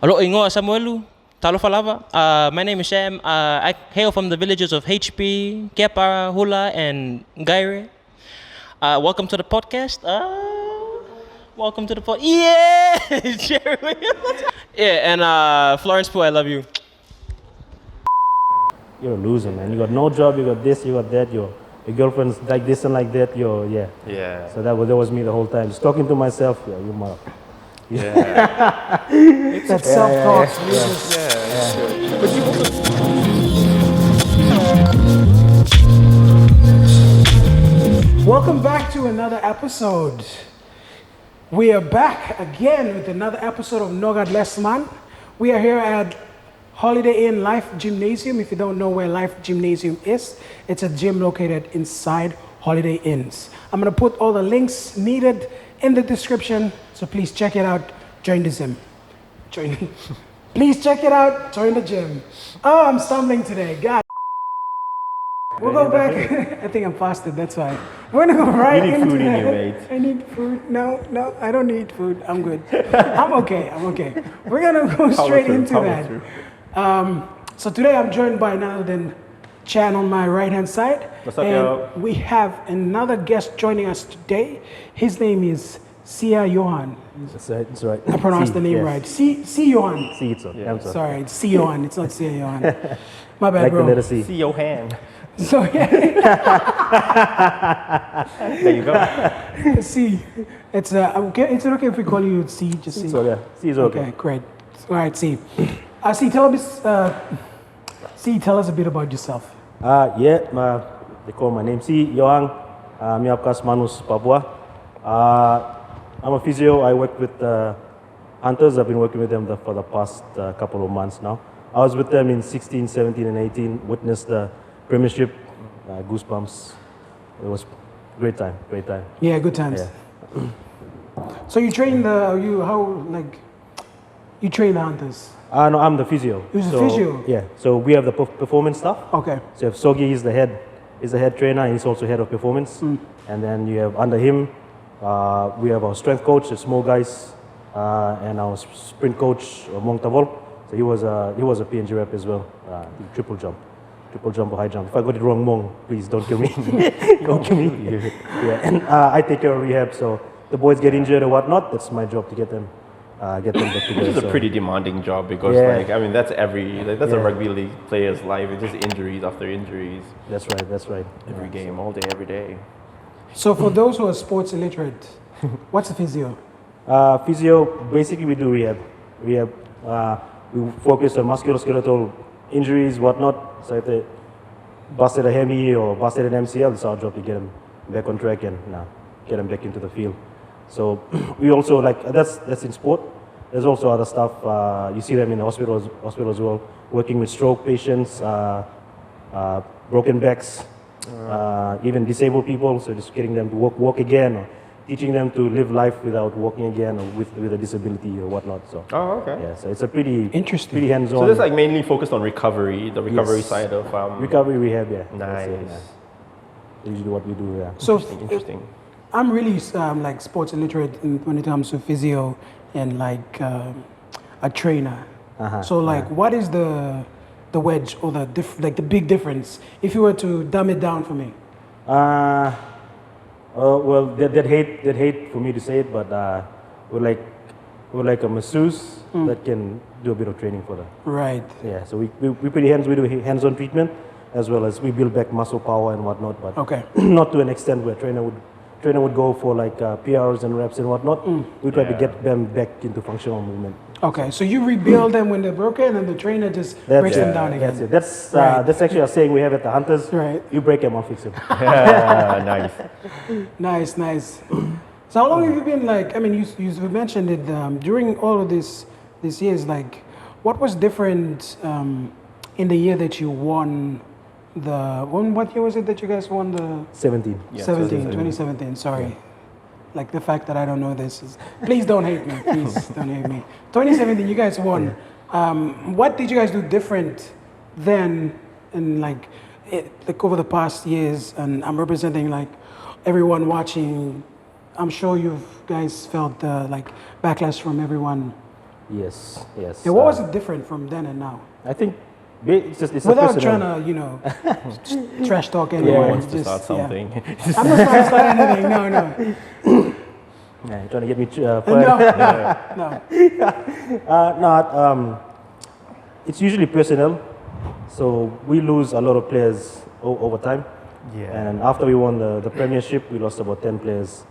Alo ingo Samuelu, Talofalava. My name is Sam. I hail from the villages of HP, Kepa, Hula, and Gaire. Welcome to the podcast. Welcome to the podcast. Yeah, Jerry Williams. Yeah, and Florence Pooh, I love you. You're a loser, man. You got no job, you got this, you got that, your girlfriend's like this and like that, Yeah. So that was me the whole time. Just talking to myself, you mother. Yeah. That self-talk. But you also... Welcome back to another episode. We are back again with another episode of Nogat Less Manh. We are here at Holiday Inn Life Gymnasium. If you don't know where Life Gymnasium is, it's a gym located inside Holiday Inns. I'm going to put all the links needed in the description, so please check it out. Join the gym. Please check it out. Join the gym. Oh, I'm stumbling today. God. We'll go back. I think I'm fasted, that's why. We're going to go right into food in that. you, mate. I need food. No, I don't need food. I'm good. I'm okay. We're going to go straight into that. So today I'm joined by none other than Chan on my right-hand side. What's up, and yo? we have another guest joining us today. His name is Siyih Johang. That's right. I pronounced the name right. Siyih Johang. See it, so. Yeah. Sorry, it's Siyih Johang. It's not Siyih Johang. My bad, Like bro. the letter C. See your hand. So yeah, There you go. C. It's okay. Is it okay if we call you C? Just C. So yeah, C is okay. Okay, great. All right, C. C, tell us a bit about yourself. They call my name Siyih Johang. Miapkas Manus, Papua. I'm a physio. I work with Hunters. I've been working with them for the past couple of months now. I was with them in 16, 17, and 18. Witnessed the premiership. Goosebumps. It was great time. Yeah, good times. Yeah. So you train you train the Hunters? No, I'm the physio. You're the physio? Yeah. So we have the performance staff. Okay. So you have Sogi, he's the head trainer, and he's also head of performance. And then you have under him, we have our strength coach, the small guys, and our sprint coach, Mong Tavol. So he was a PNG rep as well, triple jump or high jump. If I got it wrong, Mong, please don't kill me. Don't kill me. Yeah. And I take care of rehab. So the boys get injured or whatnot, that's my job to get them back together. Which is a pretty demanding job because, that's a rugby league player's life. It's just injuries after injuries. That's right. Every game, all day, every day. So for those who are sports illiterate, what's a physio? Physio, basically we do rehab. We focus on musculoskeletal injuries, whatnot. So if they busted a hemi or busted an MCL, it's our job to get them back on track and get them back into the field. So we also that's in sport. There's also other stuff. You see them in the hospital as well, working with stroke patients, broken backs, even disabled people. So just getting them to walk again, or teaching them to live life without walking again, or with a disability or whatnot. So okay. yeah, so it's a pretty hands-on. So that's mainly focused on recovery, the recovery side of recovery rehab. Yeah. Nice. Usually what we do. Yeah. So interesting. I'm really sports illiterate when it comes to physio and a trainer. So what is the wedge or the big difference if you were to dumb it down for me? Well, they'd hate for me to say it, but we're like a masseuse that can do a bit of training for them. Right. Yeah. So we do hands-on treatment as well as we build back muscle power and whatnot, but not to an extent where trainer would go for PRs and reps and whatnot. We try to get them back into functional movement. Okay, so you rebuild them when they're broken, and the trainer just breaks them down again. That's it. That's actually a saying we have at the Hunters. Right. You break them, I'll fix them. Nice. So how long have you been you mentioned it during all of these years. What was different in the year that you won? What year was it that you guys won the 17? Yeah, 2017. Sorry. Yeah. Like the fact that I don't know this is, please don't hate me. Please don't hate me. 2017, you guys won. What did you guys do different then, and over the past years? And I'm representing everyone watching. I'm sure you guys felt backlash from everyone Yes, yes. And what was it different from then and now? I think it's just Without a trying personal- to, trash talk Who anyone. wants to start something? I'm not trying to start anything. No, no. Yeah, you're trying to get me No, fired. no. It's usually personnel. So we lose a lot of players over time. Yeah. And after we won the premiership, we lost about 10 players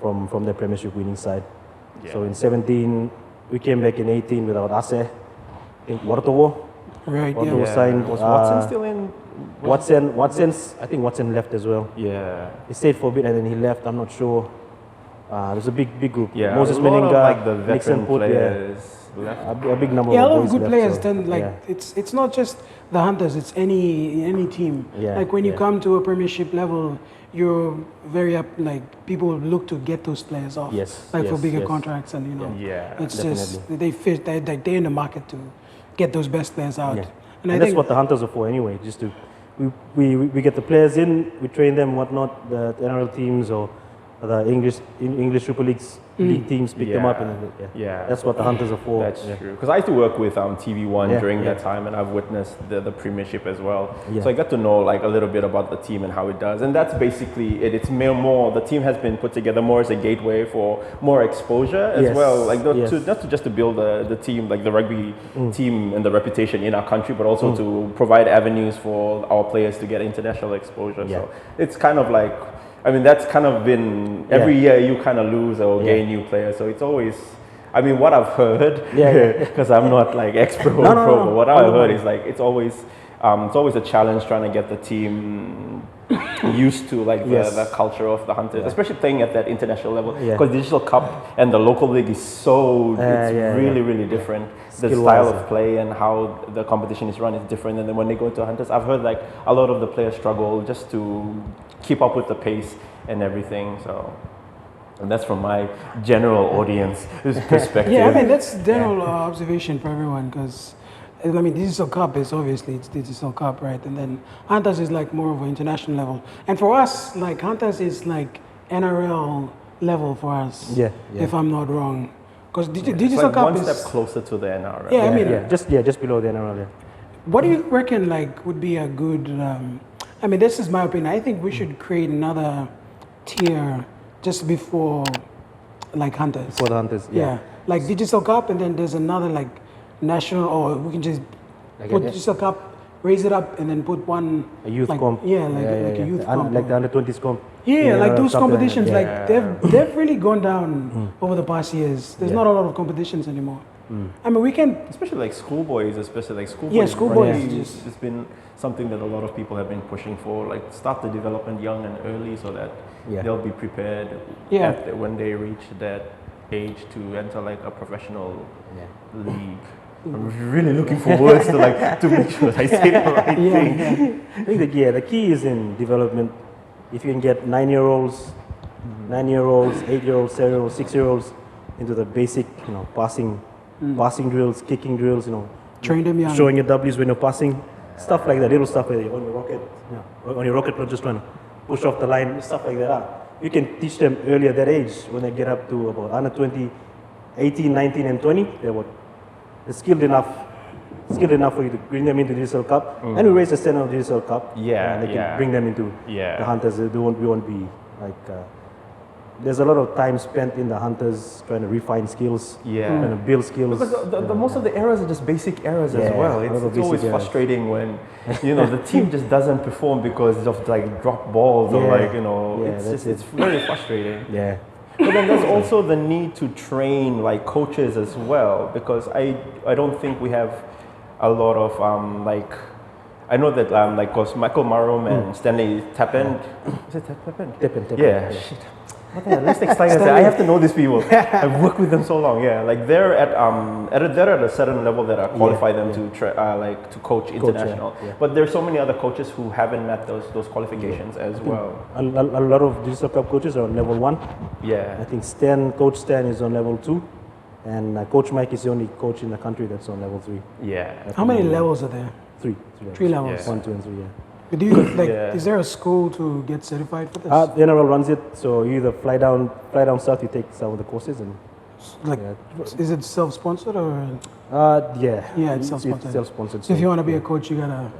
from the premiership winning side. Yeah. So in 17, we came back in 18 without Ase. I think Wartowo. Right, Wartowo yeah. signed. Was Watson still in? I think Watson left as well. Yeah. He stayed for a bit and then he left. I'm not sure. There's a big group. Yeah. Moses a lot Meninga, of, like the Nixon veteran Put, players left. a big number Yeah, a of lot of boys good left, players. so, Then, like, yeah. it's not just the Hunters. It's any team. Yeah, Like when you yeah. come to a Premiership level, you're very up. Like people look to get those players off. Yes, Like for yes, bigger yes. contracts, and Yeah, it's just definitely. they fit. They're in the market to get those best players out. Yeah. And And I that's think what the Hunters are for anyway, just to, we get the players in, we train them, whatnot, the NRL teams or the English Super League teams pick them up. And Yeah. That's what the Hunters are for. That's yeah. true. Because I used to work with TV1 Yeah, during yeah. that time, and I've witnessed the premiership as well. Yeah. So I got to know like a little bit about the team and how it does, and that's basically it. It's more the team has been put together more as a gateway for more exposure as Yes, well. Like not yes. to just to build the team, like the rugby team and the reputation in our country, but also to provide avenues for our players to get international exposure. Yeah. So it's kind of like. I mean, that's kind of been every year you kind of lose or gain new players. So it's always, I mean, what I've heard, because I'm not like ex-pro, No, but what I've heard no. is like it's always a challenge trying to get the team used to like Yes. the culture of the Hunters, especially playing at that international level. Yeah. Because Digital Cup and the local league is so really different. The Skill-wise, style of play and how the competition is run is different. And then when they go to Hunters, I've heard like a lot of the players struggle just to keep up with the pace and everything. So, and that's from my general audience perspective. yeah, I mean that's general observation for everyone because. I mean, Digital Cup is obviously it's Digital Cup, right? And then Hunters is like more of an international level. And for us, like Hunters is like NRL level for us. Yeah, If I'm not wrong, because It's Digital like Cup one is. step closer to the NRL. Yeah, I mean, just below the NRL. Yeah. what do you reckon like would be a good? I mean, this is my opinion. I think we should create another tier just before, like Hunters. For the Hunters, Yeah, like Digital Cup, and then there's another like national, or we can just Like put a- Digital Cup, raise it up, and then put one A youth like, comp. Yeah, like a youth comp. Like the under-20s comp. Yeah, like those something competitions, that. like they've really gone down over the past years. There's not a lot of competitions anymore. I mean, we can. Especially like schoolboys, schoolboys. Yeah, schoolboys really just- it's been something that a lot of people have been pushing for. Like start the development young and early so that they'll be prepared Yeah. when they reach that age to enter like a professional league. I'm really looking for words to make sure I say the right thing. I think the key is in development. If you can get 9-year-olds, 8-year-olds, 7-year-olds, 6-year-olds into the basic, passing drills, kicking drills, Train them young. showing your W's when you're passing, stuff like that, little stuff where you're on your rocket, on your rocket, not just trying to push off the line, stuff like that. You can teach them early at that age when they get up to about under 20, 18, 19, and 20. They're skilled enough for you to bring them into the Digital Cup, and we raise the standard of the Digital Cup. and they can bring them into the Hunters. We won't be like. There's a lot of time spent in the Hunters trying to refine skills, trying to build skills. Because the most of the errors are just basic errors as Yeah, well. a lot of It's basic always errors. frustrating when the team just doesn't perform because of like drop balls or it's very frustrating. Yeah. But then there's also the need to train like coaches as well, because I don't think we have a lot of I know that like cause Michael Marum and Stanley Tappen, is it Tappen? Tappen. Yeah. Shit. What the hell? Let's explain this. I have to know these people. I've worked with them so long. Yeah, like they're at a certain level that qualify them to coach international. yeah. But there's so many other coaches who haven't met those qualifications as well. A lot of Digital Cup coaches are on level 1. Yeah. I think Coach Stan is on level 2, and Coach Mike is the only coach in the country that's on level 3. Yeah. How many levels are there? 3 3 levels. Yeah. 1, 2, and 3. Yeah. Do you like? Yeah. Is there a school to get certified for this? The NRL runs it, so you either fly down south, you take some of the courses, and Like, is it self-sponsored or? Yeah. Yeah, it's self-sponsored. It's self-sponsored. So if you want to be a coach, you gotta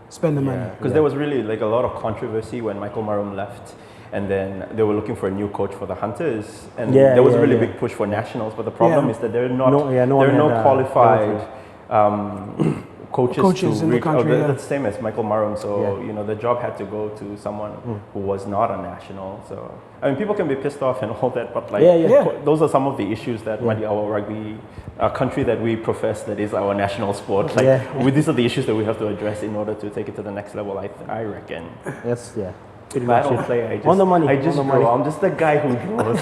spend the money. Because there was really like a lot of controversy when Michael Marum left, and then they were looking for a new coach for the Hunters, and there was a really big push for nationals. But the problem is that they're not qualified coaches to in the reach. country. That's the same as Michael Marum. So you know the job had to go to someone who was not a national. So I mean, people can be pissed off and all that, but like those are some of the issues that our rugby, a country that we profess that is our national sport. Like these are the issues that we have to address in order to take it to the next level. I reckon. Yes. Yeah. I don't play. I just, on the money. I just draw. I'm just the guy who draws.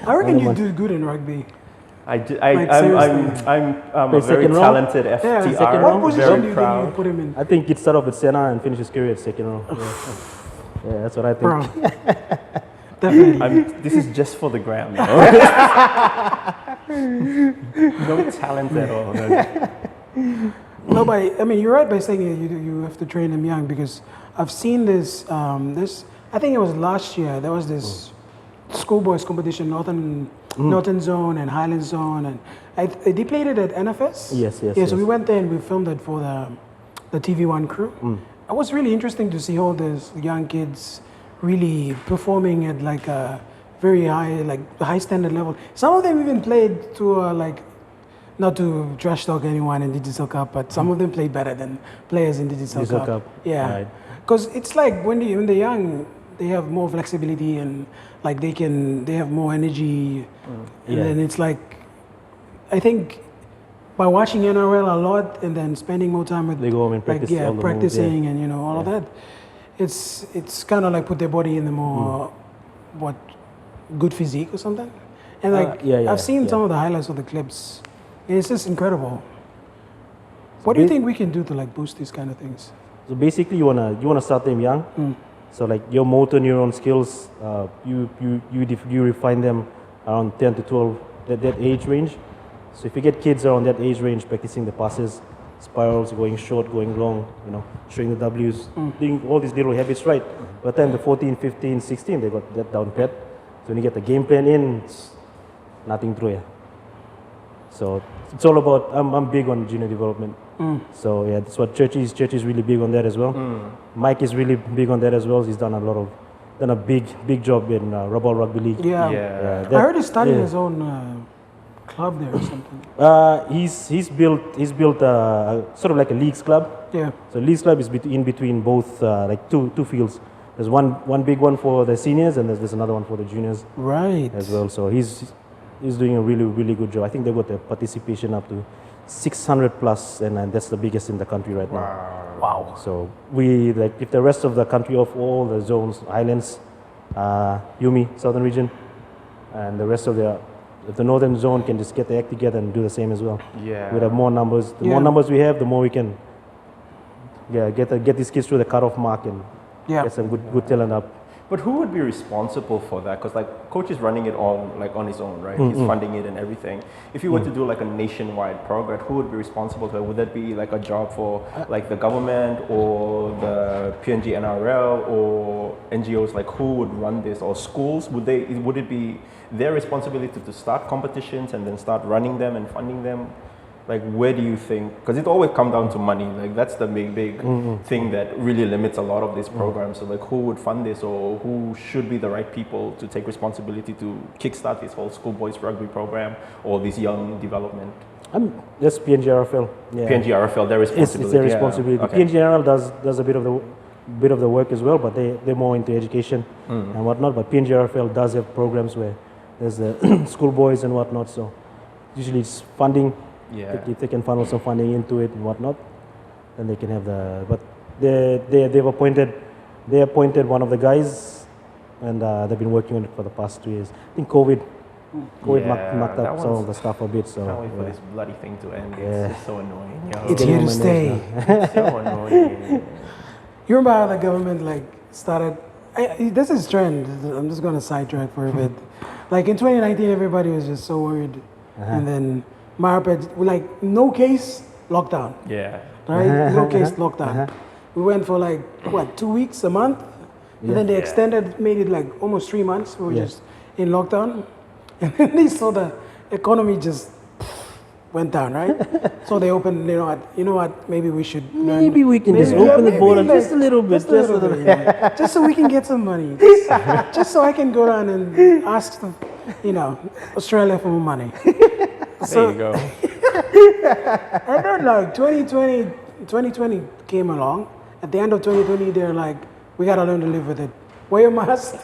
I reckon you do good in rugby. I'm a very talented FTR. What position do you think proud. you put him in? I think he'd start off at center and finish his career at second row. Yeah, that's what I think. Bro. Definitely. This is just for the gram. No talent at all. No, but I mean, you're right by saying you have to train them young, because I've seen this. I think it was last year. There was this schoolboys competition, Northern Zone and Highland Zone, and they played it at NFS. Yes. So we went there and we filmed it for the TV1 crew. It was really interesting to see all these young kids really performing at like a very high standard level. Some of them even played to not to trash talk anyone in Digital Cup, but some of them played better than players in Digital Cup. Yeah, because it's like when they're young, they have more flexibility and like they have more energy, and then it's like, I think by watching NRL a lot and then spending more time with they go home and practice all the practicing moves, and all of that, it's kind of like put their body in the more good physique or something. And I've seen some of the highlights of the clips. It's just incredible. What do you think we can do to like boost these kind of things? So basically, you wanna start them young. So like your motor neuron skills, you refine them around 10 to 12, that age range. So if you get kids around that age range practicing the passes, spirals, going short, going long, showing the W's, doing all these little habits right. By the time the 14, 15, 16, they got that down pat. So when you get the game plan in, it's nothing through here. So it's all about, I'm big on junior development. So yeah, that's what Church is really big on that as well. Mike is really big on that as well. He's done a big job in Rabaul Rugby League. I heard he's starting his own club there or something. He's built sort of like a leagues club. Yeah. So leagues club is in between both like two fields. There's one big one for the seniors and there's another one for the juniors. Right. As well. So he's doing a really good job. I think they got the participation up to 600 plus, and that's the biggest in the country right now. Wow. So we if the rest of the country of all the zones, islands, Yumi, southern region, and the rest of the northern zone can just get the act together and do the same as well. Yeah. We have more numbers. The more numbers we have, the more we can get these kids through the cutoff mark and get some good talent up. But who would be responsible for that? Because like coach is running it on his own, right? He's funding it and everything. If you were to do like a nationwide program, who would be responsible for it? Would that be like a job for like the government or the PNG NRL or NGOs? Like who would run this, or schools? Would it be their responsibility to start competitions and then start running them and funding them? Like, where do you think? Because it always comes down to money. Like, that's the big thing that really limits a lot of these programs. So, like, who would fund this, or who should be the right people to take responsibility to kickstart this whole schoolboys rugby program or this young development? That's PNG RFL. Yeah. PNG RFL, their responsibility. It's their responsibility. Okay. PNG RFL does a bit of the work as well, but they're more into education and whatnot. But PNG RFL does have programs where there's the schoolboys and whatnot. So usually it's funding. Yeah. If they can funnel some funding into it and whatnot, then they can have but they've appointed one of the guys, and they've been working on it for the past 2 years. I think COVID mucked up some of the stuff a bit. So can't wait for this bloody thing to end. It's just so annoying. It's here to stay. It's so annoying. You remember how the government started? This is trend. I'm just going to sidetrack for a bit. Like in 2019, everybody was just so worried, and then Maripet, no case, lockdown. Yeah. Right? No case, lockdown. We went for 2 weeks, a month? And then they extended, made it almost 3 months. We were just in lockdown. And then they saw the economy just went down, right? So they opened, you know what, maybe we should learn. Maybe we can just open the border just a little bit. Just a little bit, yeah. Just so we can get some money. Just so I can go down and ask them, Australia for more money. There you go. And then like 2020 came along. At the end of 2020, they're like, we gotta learn to live with it. Wear your mask.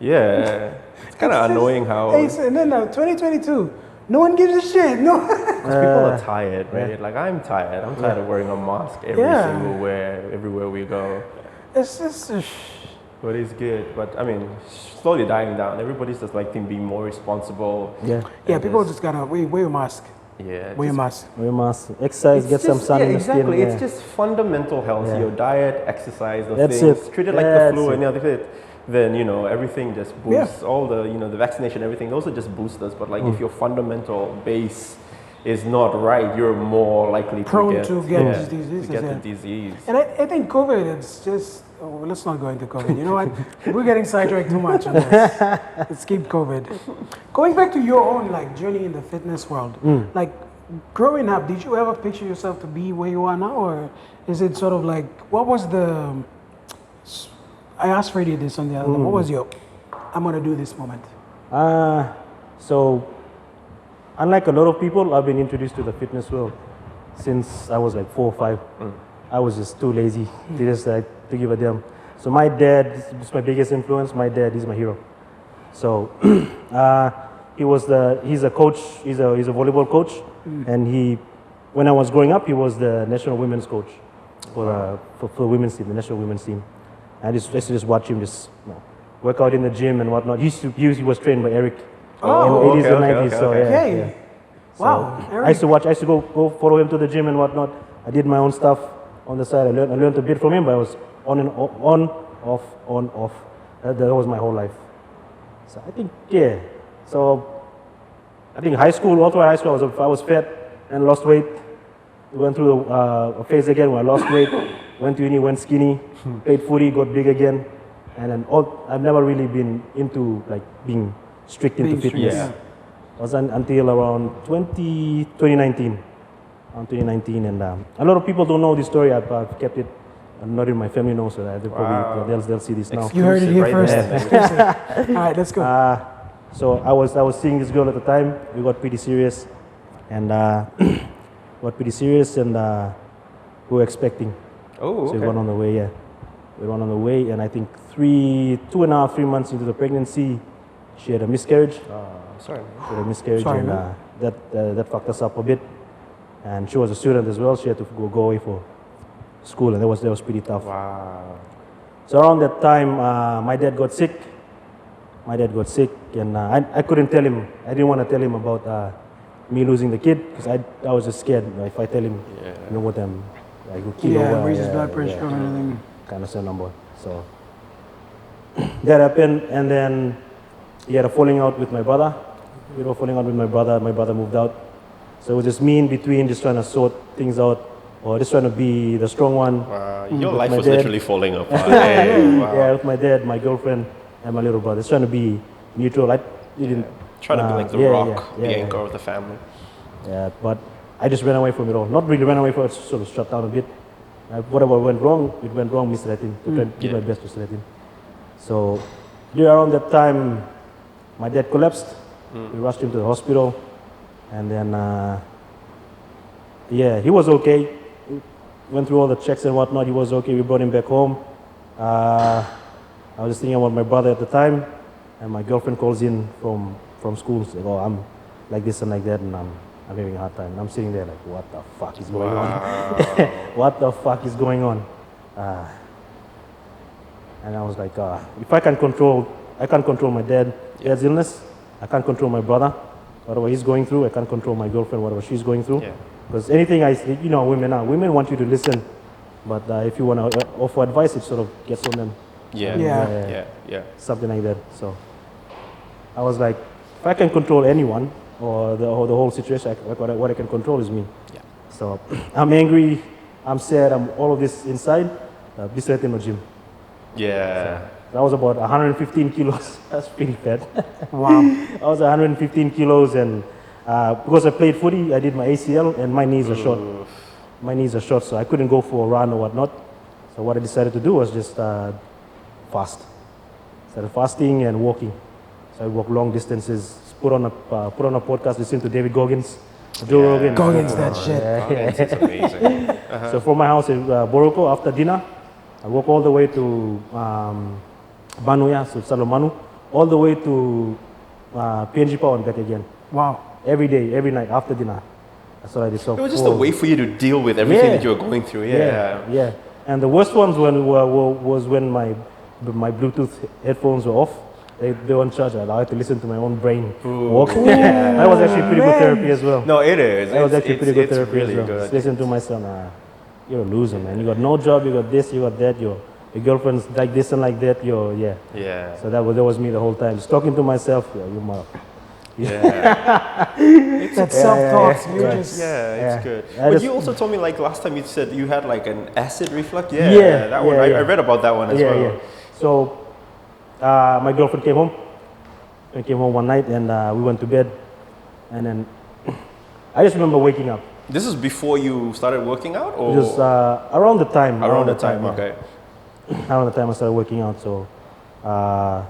Yeah. It's kind of annoying how And then 2022, no one gives a shit. No. people are tired, right? Like I'm tired. I'm tired of wearing a mask everywhere we go. It's just. But it's good. But I mean, slowly dying down. Everybody's just like being more responsible. Yeah, people just gotta wear your mask. Yeah. Wear your mask. Wear mask. Exercise, get some sun in the skin. Exactly. Yeah. It's just fundamental health. Yeah. Your diet, exercise, those That's things. it. Treat it like the That's flu it. and everything. Then everything just boosts. All the the vaccination, everything. Those are just boosters. But like if your fundamental base is not right, you're more likely Prone to to get yeah, these diseases, to get yeah. the disease. And I think COVID, it's just, let's not go into COVID. You know what? We're getting sidetracked too much on this. Let's keep COVID. Going back to your own journey in the fitness world, like growing up, did you ever picture yourself to be where you are now? Or is it sort of like, what was I asked Freddie this on the other day, what was your, I'm going to do this moment? So, unlike a lot of people, I've been introduced to the fitness world since I was like 4 or 5. I was just too lazy to give a damn. So my dad is my biggest influence. My dad is my hero. So he's a coach. He's a volleyball coach, and when I was growing up, he was the national women's coach for the women's team, the national women's team. I used to just watch him just work out in the gym and whatnot. He was trained by Eric in the 80s and 90s. So yeah. Wow. So I used to go follow him to the gym and whatnot. I did my own stuff on the side. I learned a bit from him, but I was on, off. That was my whole life. So I think, So I think all through high school, I was fat and lost weight. Went through a phase again where I lost weight. Went to uni, went skinny, played footy, got big again. And then I've never really been into being strict into fitness. Yeah. It was until around 2019. And a lot of people don't know this story. I've kept it not in my family knows, so they'll see this now. You heard it here Right first. there. All right, let's go. So I was seeing this girl at the time. We got pretty serious, and we were expecting. Oh, So we okay. went on the way. We went on the way, and I think 2.5, 3 months into the pregnancy, she had a miscarriage. Sorry. She had a miscarriage, Sorry, and man. that fucked us up a bit. And she was a student as well. She had to go away for school, and that was pretty tough. Wow. So around that time, my dad got sick. And I couldn't tell him. I didn't want to tell him about me losing the kid because I was just scared. If I tell him, what I go kill or raise his blood pressure or anything. kind of same number. So that happened, and then he had a falling out with my brother. We were falling out with my brother. My brother moved out. So it was just me in between, just trying to sort things out, or just trying to be the strong one. Wow. Your With life my was dad. literally falling apart. Hey, wow. Yeah, with my dad, my girlfriend, and my little brother. Just trying to be neutral. I didn't. Trying to be like the rock, the anchor of the family. Yeah, but I just ran away from it all. Not really ran away from it, sort of shut down a bit. Whatever went wrong, it went wrong, Mr. Latin. I tried to do my best to Latin. So, around that time, my dad collapsed. We rushed him to the hospital. And then, he was okay. Went through all the checks and whatnot. He was okay. We brought him back home. I was just thinking about my brother at the time. And my girlfriend calls in from school. Says, I'm like this and like that. And I'm having a hard time. And I'm sitting there like, what the fuck is going on? What the fuck is going on? And I was like, if I can't control my dad's illness. I can't control my brother. Whatever he's going through, I can't control my girlfriend, whatever she's going through. Because anything women want you to listen. But if you want to offer advice, it sort of gets on them. Yeah. Something like that. So I was like, if I can control anyone or the whole situation, what I can control is me. Yeah. So I'm angry, I'm sad, I'm all of this inside. This right in the gym. Yeah. I was about 115 kilos. That's pretty fat. Wow. I was 115 kilos, and because I played footy, I did my ACL, and my knees are short. My knees are short, so I couldn't go for a run or whatnot. So what I decided to do was just fast. Started fasting and walking. So I walk long distances. Put on a podcast. Listen to David Goggins, Joe Rogan. Goggins, that shit. Goggins is amazing. So from my house in Boroko, after dinner, I walk all the way to Banuya, so Salomanu, all the way to PNG Power and back again. Wow. Every day, every night after dinner. That's what I did. So It was just a way for you to deal with everything that you were going through. yeah. And the worst ones was when my Bluetooth headphones were off. They weren't charged. I had to listen to my own brain walk. That was actually pretty good therapy as well. No, it is. That was actually pretty good therapy really as well. good. Just listen to my son. You're a loser, man. You got no job. You got this. You got that. Your girlfriend's like this and like that. Yeah. So that was me the whole time. Just talking to myself. Yeah, you mother. Yeah. That self-talk. It's good. I But just- you also told me like last time you said you had like an acid reflux. Yeah, That one. yeah. I read about that one as well. Yeah. So my girlfriend came home. I came home one night and we went to bed. And then I just remember waking up. This is before you started working out, or Just around the time. around the time? yeah. Okay. Around the time I started working out. So I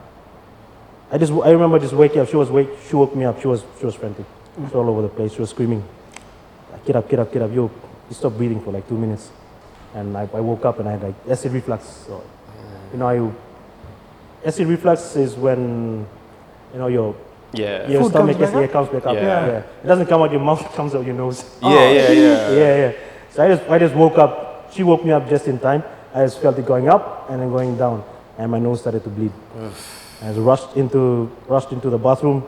remember just waking up. She woke me up. She was frantic. She was all over the place. She was screaming, "Get up, get up, get up! You stopped breathing for like 2 minutes." And I woke up and I had like acid reflux. So, acid reflux is when your Food stomach comes back comes back up. Yeah. It doesn't come out your mouth. It comes out your nose. Yeah. So I just woke up. She woke me up just in time. I just felt it going up and then going down, and my nose started to bleed. I was rushed into the bathroom,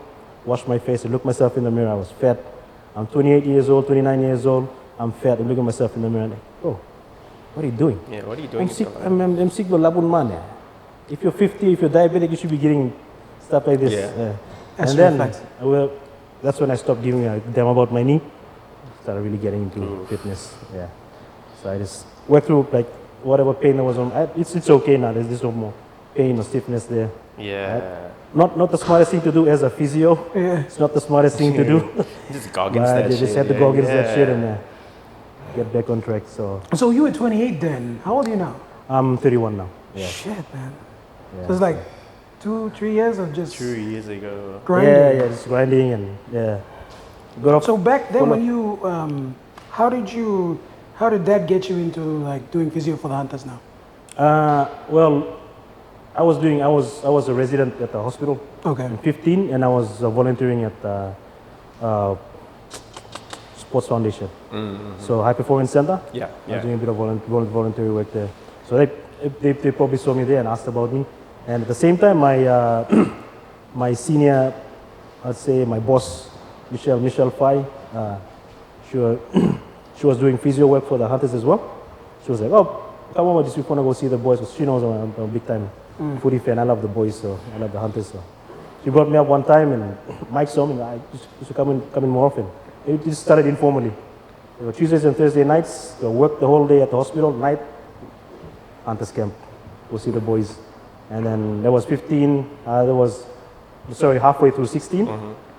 washed my face, and looked myself in the mirror. I was fat. I'm 28 years old, 29 years old. I'm fat. I'm looking at myself in the mirror. And like, oh, what are you doing? Yeah. What are you doing? I'm sick. I'm sick with labun man. If you're 50, if you're diabetic, you should be getting stuff like this. Yeah. And then, that's when I stopped giving a damn about my knee. Started really getting into fitness. Yeah. So I just worked through like whatever pain that was on. It's okay now. There's no more pain or stiffness there. Yeah. Not the smartest thing to do as a physio. Yeah. It's not the smartest thing to do. Just Goggins But that I shit. just had to go against that shit and get back on track. So You were 28 then. How old are you now? I'm 31 now. Yeah. Shit, man. Yeah. So it's like 2-3 years of just 2 years ago. grinding. Yeah, just grinding and got up. So back then, Hold when you, how did that get you into like doing physio for the Hunters now? Well, I was a resident at the hospital Okay. in 15, and I was volunteering at the Sports Foundation. So High Performance Center. Yeah. I was doing a bit of voluntary work there. So they probably saw me there and asked about me. And at the same time, my senior, I'd say my boss, Michelle Fai, she was doing physio work for the Hunters as well. She was like, "Oh, come over, just we want to go see the boys." Because she knows I'm a big time footy fan. I love the boys, so I love the Hunters. So she brought me up one time, and Mike saw me. And I used to come in more often. It just started informally. There were Tuesdays and Thursday nights. I worked the whole day at the hospital. Night, Hunters camp. Go see the boys. And then there was 15. Halfway through 16,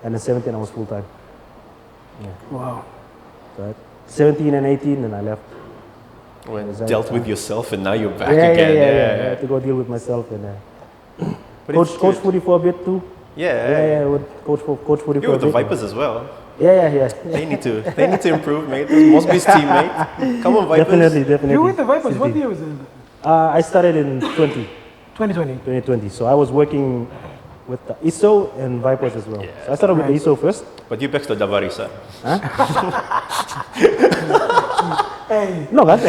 and then 17 I was full time. Wow. So 17 and 18, and I left. When Exactly. dealt with yourself and now you're back Yeah, again. I had to go deal with myself and But coach it's coach good. footy for a bit too. Yeah. With coach footy You're for with a the bit. Vipers as well. Yeah. They need to improve, mate. This is Mosby's teammate. Come on, Vipers. Definitely. You were with the Vipers. What 50. year was it? I started in 2020. 2020. So I was working with the ISO and Vipers as well. So I started with the ISO first. But you back to Davarisa. Hey. No, that's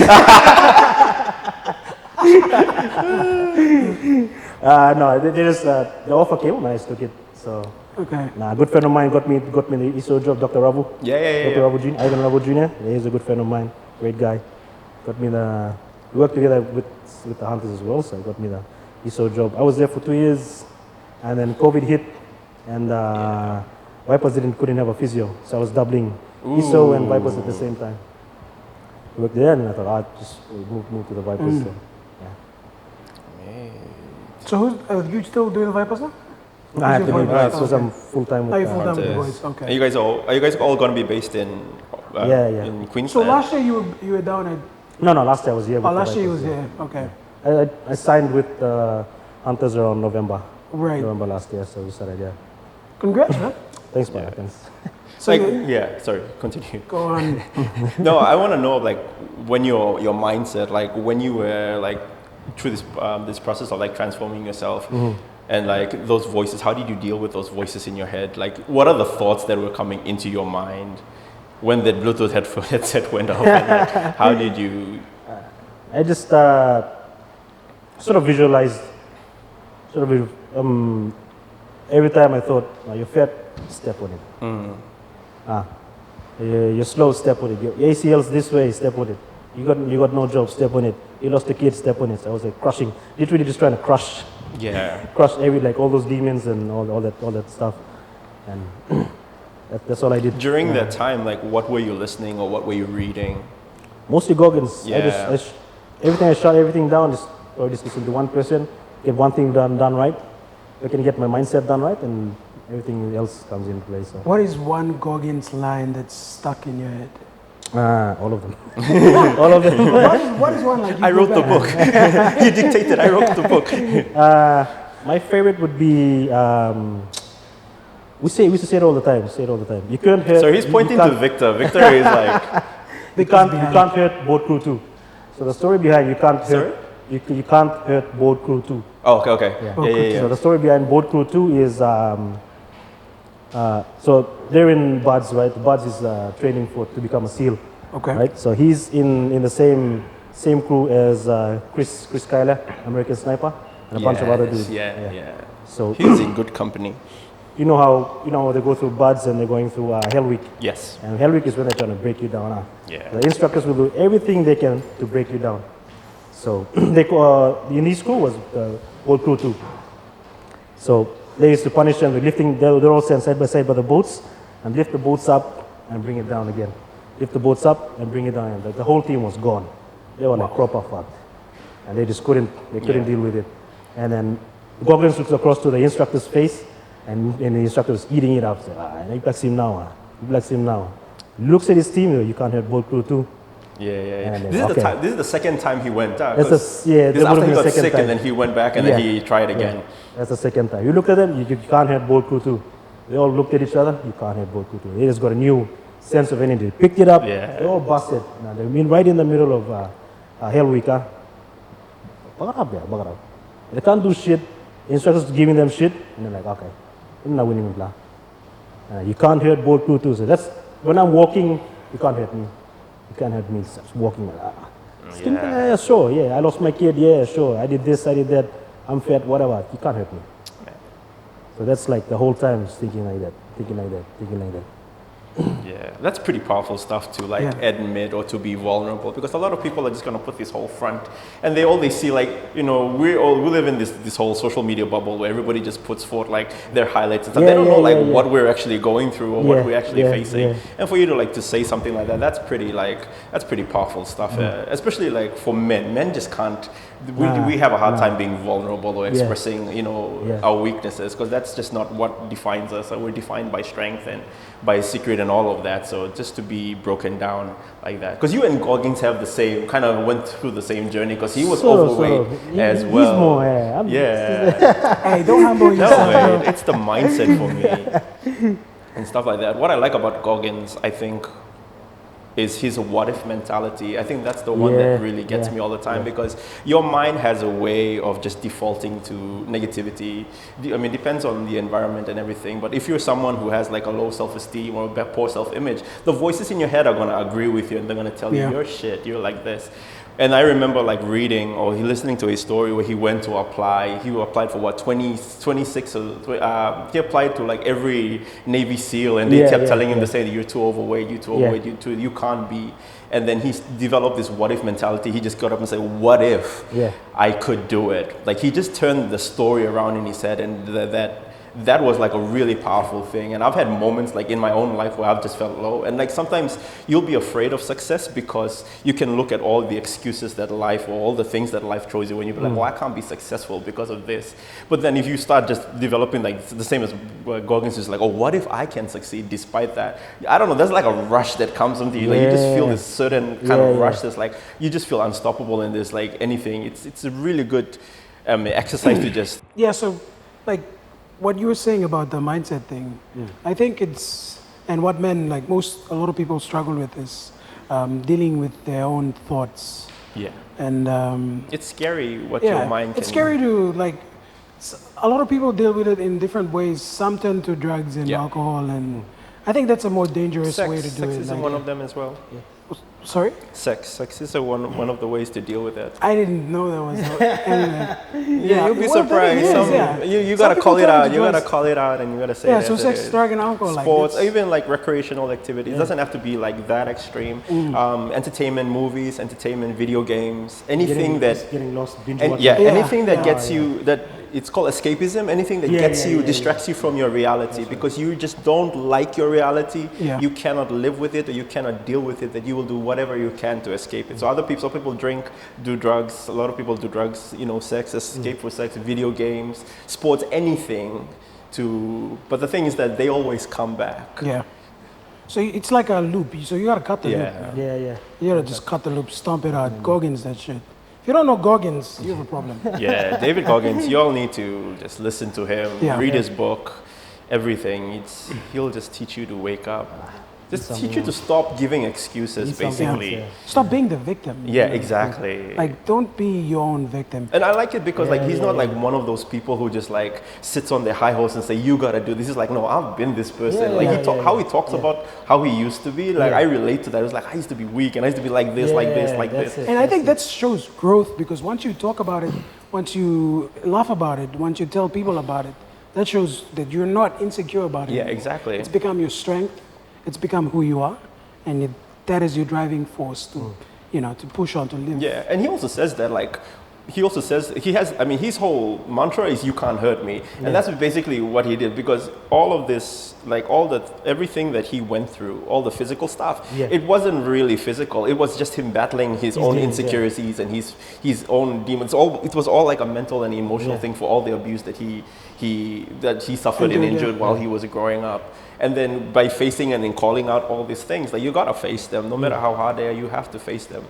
no. They just the offer came and I just took it. So Okay. a good friend of mine got me the ISO job, Dr. Ravu. Yeah. Dr. Ravu Jr., Ivan Ravu Jr. He's a good friend of mine, great guy. Got me we worked together with the Hunters as well, so he got me the ISO job. I was there for 2 years, and then COVID hit, and Vipers couldn't have a physio, so I was doubling ISO and Vipers at the same time. Worked there, and I thought I'd just move to the Vipers. So, yeah. So you still doing the Vipers now? I have to your leave point? because Okay. I'm full time Are you with. full time with the Hunters. boys? Okay. Are you guys all going to be based in in So Queensland? last year you were down at. No, last year I was here. Oh, With the last year you was Vipers, here. Okay. I signed with Hunters around November. Right. November last year, so we started. Yeah. Congrats, man. Thanks, man. Thanks. So Like, you, yeah, sorry, continue. go on. No, I want to know like when your mindset, like when you were like through this process of like transforming yourself, and like those voices. How did you deal with those voices in your head? Like, what are the thoughts that were coming into your mind when the Bluetooth headset went off? And, like, how did you? I just sort of visualized, every time I thought, you're fat, step on it. You're slow, step on it. Your ACL's this way, step on it. You got no job, step on it. You lost a kid, step on it. So I was like crushing, literally just trying to crush all those demons and all that stuff. And that's all I did. During that time, like, what were you listening or what were you reading? Mostly Goggins. Yeah. Everything I shut everything down, just listen to one person, get one thing done right. I can get my mindset done right, and everything else comes into place. So. What is one Goggins line that's stuck in your head? All of them. All of them. What is one like? I wrote the book. You dictated. I wrote the book. My favorite would be. We used to say it all the time. Say it all the time. You can't hurt. So he's pointing to Victor. Victor is like. You can't hurt boat crew too. So the story behind you can't hurt. You can't hurt boat crew too. Oh, okay. Yeah. So the story behind boat crew two is. So they're in Buds, right? Buds is training to become a SEAL. Okay. Right. So he's in the same crew as Chris Kyler, American Sniper, and a bunch of other dudes. Yeah. So He's in good company. you know how they go through Buds and they're going through Hell Week. Yes. And Hell Week is when they're trying to break you down. Yeah. The instructors will do everything they can to break you down. So they in his crew was old crew too. So they used to punish them with lifting. They're all stand side by side by the boats and lift the boats up and bring it down again. Lift the boats up and bring it down. And the whole team was gone. They were like proper fucked, and they just couldn't deal with it. And then Goggins looks across to the instructor's face, and the instructor was eating it up. So, you blacks him now. You blacks him now. Looks at his team. You can't hurt boat crew too. Yeah. And then, This is the second time he went. That's Because that after he would've been got the second sick time. and then he went back and then he tried again. That's the second time. You looked at them, you can't hurt boat crew too. They all looked at each other, you can't hurt boat crew too. They just got a new sense of energy. Picked it up, they all busted. Now they've been right in the middle of Hell Week. They can't do shit. Instructors giving them shit, and they're like, okay, I'm not winning. You can't hurt boat crew too. So that's when I'm walking, you can't hurt me. You can't hurt me. Just walking like, sure, yeah. I lost my kid, yeah, sure. I did this, I did that. I'm fat, whatever. You can't hurt me. So that's like the whole time just thinking like that. Yeah, that's pretty powerful stuff to like admit or to be vulnerable, because a lot of people are just gonna put this whole front, and they see like, we live in this whole social media bubble where everybody just puts forth like their highlights and stuff. They don't know what we're actually going through or what we're actually facing. And for you to say something like that, that's pretty powerful stuff. Especially like for men. Men just can't. We have a hard time being vulnerable or expressing our weaknesses, because that's just not what defines us. We're defined by strength and by secret and all of that. So just to be broken down like that, because you and Goggins have the same kind of went through the same journey, because he was overweight as well. He's more, Hey, don't humble yourself. No, it's the mindset for me and stuff like that. What I like about Goggins, I think, is his what if mentality. I think that's the one that really gets me all the time, because your mind has a way of just defaulting to negativity. I mean, it depends on the environment and everything, but if you're someone who has like a low self-esteem or a poor self-image, the voices in your head are going to agree with you, and they're going to tell you, you're shit, you're like this. And I remember like reading or listening to his story where he went to apply. He applied for 26 he applied to like every Navy SEAL, and they kept telling him to say that you're too overweight, you can't be. And then he developed this what if mentality. He just got up and said, what if I could do it? Like he just turned the story around in his head, and that was like a really powerful thing. And I've had moments like in my own life where I've just felt low. And like sometimes you'll be afraid of success because you can look at all the excuses that life or all the things that life throws you when you be like, well, I can't be successful because of this. But then if you start just developing like the same as Goggins is like, oh, what if I can succeed despite that? I don't know, there's like a rush that comes into you. Like you just feel this certain kind of rush that's like, you just feel unstoppable in this, like anything. It's a really good exercise to just... Yeah, so like what you were saying about the mindset thing, I think it's, and what men, like a lot of people struggle with is dealing with their own thoughts. Yeah. And it's scary what your mind can... It's scary to like, a lot of people deal with it in different ways. Some turn to drugs and alcohol, and I think that's a more dangerous way to do sex it. is one of them as well. Yeah. Sorry? Sex is one of the ways to deal with that. I didn't know that was anyway. Yeah, you'll be surprised. You gotta call it out. You gotta call it out, and you gotta say. Yeah, so sex, drug, and alcohol, sports, like even like recreational activities. It doesn't have to be like that extreme. Entertainment, movies, entertainment, video games, anything getting lost, binge watching. Anything that gets you that. It's called escapism. Anything that distracts you from your reality, because you just don't like your reality. You cannot live with it, or you cannot deal with it. That you will do whatever you can to escape it. So some people drink, do drugs. A lot of people do drugs. Sex, escape for sex, video games, sports, anything. But the thing is that they always come back. Yeah. So it's like a loop. So you gotta cut the loop. Yeah. You gotta just cut the loop, stomp it out. Goggins, that shit. If you don't know Goggins, you have a problem. Yeah, David Goggins, you all need to just listen to him, read his book, everything. He'll just teach you to wake up. Just teach you to stop giving excuses, basically. Stop being the victim. Yeah, exactly. Like, don't be your own victim. And I like it because he's not like one of those people who just like sits on their high horse and say, you gotta do this. He's like, no, I've been this person. How he talks about how he used to be, like I relate to that. It was like, I used to be weak and I used to be like this, like this. And I think that shows growth, because once you talk about it, once you laugh about it, once you tell people about it, that shows that you're not insecure about it. Yeah, exactly. It's become your strength. It's become who you are, and that is your driving force to, to push on, to live. Yeah, and he also says that, like, his whole mantra is "you can't hurt me," and that's basically what he did, because all of this, like everything that he went through, all the physical stuff, it wasn't really physical. It was just him battling his own insecurities and his own demons. It was all like a mental and emotional thing for all the abuse that he suffered and injured while he was growing up. And then by facing and then calling out all these things, like you gotta face them, no matter how hard they are. You have to face them.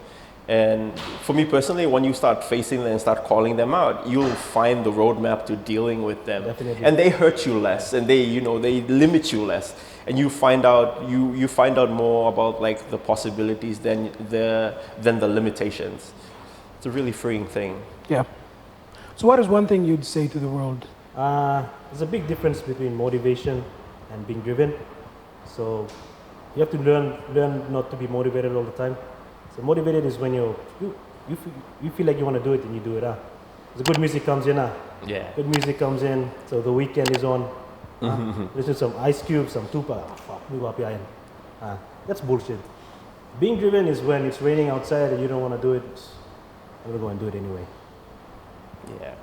And for me personally, when you start facing them and start calling them out, you'll find the roadmap to dealing with them. Definitely. And they hurt you less, and they limit you less, and you find out more about like the possibilities than the limitations. It's a really freeing thing. Yeah. So what is one thing you'd say to the world? There's a big difference between motivation and being driven. So you have to learn not to be motivated all the time. So motivated is when you feel like you want to do it and you do it. The good music comes in. Yeah. Good music comes in. So the weekend is on. Listen to some Ice Cube, some Tupac. That's bullshit. Being driven is when it's raining outside and you don't want to do it. I'm gonna go and do it anyway. Yeah.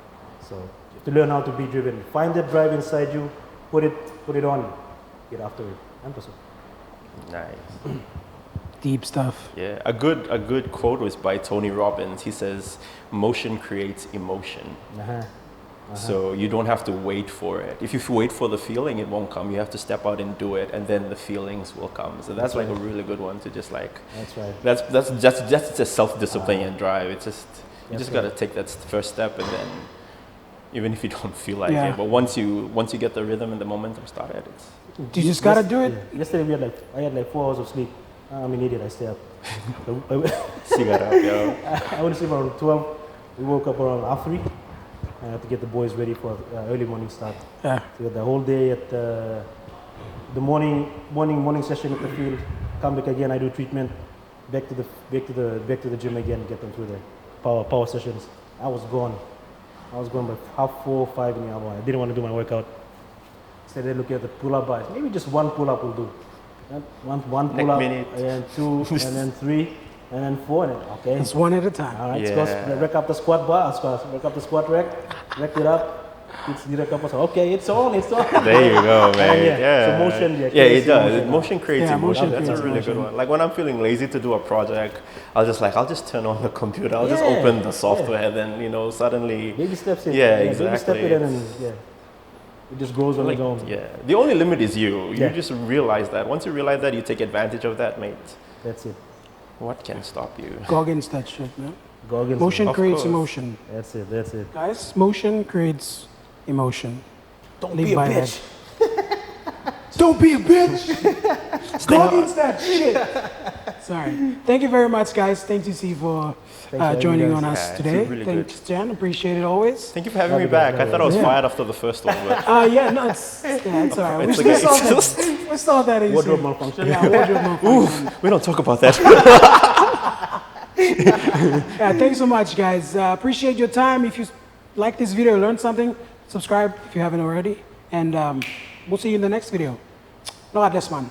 So you have to learn how to be driven. Find that drive inside you. Put it on. Get after it. Nice. Deep stuff. Yeah, a good quote was by Tony Robbins. He says, "Motion creates emotion." So you don't have to wait for it. If you wait for the feeling, it won't come. You have to step out and do it, and then the feelings will come. So that's like a really good one to just like. That's right. That's just self-discipline and drive. It's just you just gotta take that first step, and then even if you don't feel like it, but once you get the rhythm and the momentum started, You just gotta do it. Yesterday I had like 4 hours of sleep. I'm an idiot. I stay up. Cigarette, yo. I went to sleep around 12. We woke up around 3:30. I had to get the boys ready for early morning start. Yeah. So we had the whole day at the morning session at the field. Come back again. I do treatment. Back to the gym again. Get them through the power sessions. I was gone by 4:30, 5 in the hour. I didn't want to do my workout. Instead, I look at the pull-up bars. Maybe just one pull-up will do. One pull-up, and then 2, and then 3, and then 4. And then, okay. It's one at a time. All right, let's go rack up the squat bar. Rack up the squat rack. Rack it up. It's direct opposite. Okay, it's on. There you go, man. Yeah. So motion, Yeah, creates it does. emotion. Motion creates Yeah, emotion. motion That's a creates really good emotion. one. Like when I'm feeling lazy to do a project, I'll just turn on the computer. I'll just Yeah, open the software, then suddenly. Baby steps in. Yeah, Baby step exactly. it in and it just grows on Like, its own. yeah. The only limit is you. You Yeah. just realize that. Once you realize that, you take advantage of that, mate. That's it. What can stop you? Goggins that shit, man. Goggins. Motion Of creates course. emotion. That's it. That's it. Guys, motion creates emotion. Don't Live be a by bitch. Don't be a bitch. Goggins that shit. Sorry. Thank you very much, guys. Thank you, C, for for having joining me, on guys. us Yeah, today. it's really Thanks, Jan. Appreciate it always. Thank you for having me back. I thought I was Yeah. fired after the first one, but Yeah, no, it's all right. It's We okay. saw that easy. Wardrobe malfunction. Yeah, wardrobe malfunction. we don't talk about that. Yeah, thanks so much, guys. Appreciate your time. If you like this video, learned something, subscribe if you haven't already. And we'll see you in the next video. Nogat Less Manh.